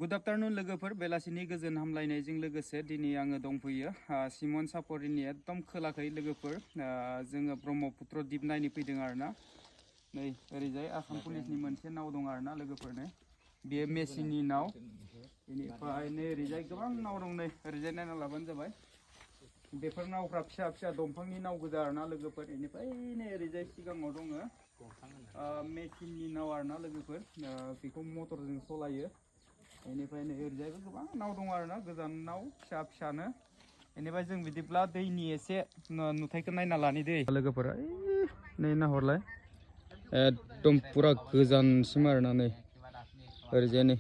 Good afternoon लोगोफोर बेलासिनि गोजोन हामलायनायजों लोगोसे दिनै आङो दंफैयो सिमन सापरिनि एकदम खोलाखै लोगोफोर जोङो ब्रह्मपुत्र दिप नायनो फैदों आरोना नै ओरैजाय आसाम पुलिसनि मोनसे नाव दं आरोना लोगोफोरनो बेयो मेसिननि नाव बेनिफ्राय नै ओरैजाय गोबां नाव दं नै ओरैजाय नायना लाबानो जाबाय बेफोर नावफ्रा फिसा फिसा दंफांनि नाव गोजा आरोना लोगोफोर बेनिफ्राय नै ओरैजाय सिगाङाव दङ मेसिननि नाव आरोना लोगोफोर बेखौ मटरजों सलायो बेनिफ्राय नै ओरैजायबो गोबां नाव दं आरोना गोजान नाव फिसा फिसानो बेनिफ्राय जों बिदिब्ला दैनि एसे नुथायखौ नायना लानि दै लोगोफोरा नै नाहरलाय एकदम पुरा गोजानसिम आरोना नै ओरैजाय नै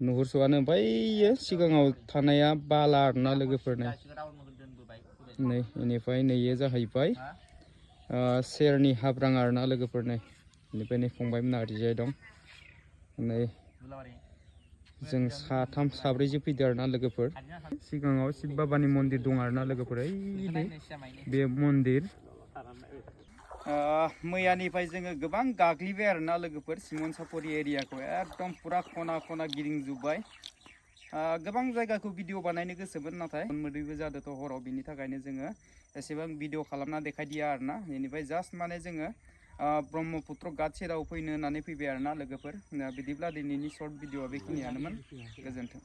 नुहुरस'आनो बैयो सिगाङाव थानाया बाला आरोना लोगोफोर नै बेनिफ्राय नैयो जाहैबाय सेरनि हाब्रां आरोना लोगोफोर नै बेनिफ्राय नै फंबायमोना ओरैजाय दं नै जों साथाम साब्रैसो फैदो आरोना लोगोफोर सिगाङाव शिव बाबानि मन्दिर दं आरोना लोगोफोर बे मन्दिर मैयानिफ्राय जोङो गोबां गाग्लिबाय आरोना लोगोफोर सिमन सापरि एरियाखौ एकदम पुरा खना खना गिदिंजोब्बाय गोबां जायगाखौ भिडिअ बानायनो गोसोमोन नाथाय मोदैबो जादोंथ' हराव बिनि थाखायनो जोङो एसेबां भिडिअ खालामना देखायदिया आरोना बेनिफ्राय जास्ट माने जोङो ब्रह्मपुत्र घाट सेराव फैनो होननानै फैबाय आरोना लोगोफोर बिदिब्ला दिनैनि सर्ट भिडिअआ बेखिनियानोमोन गोजोन्थों।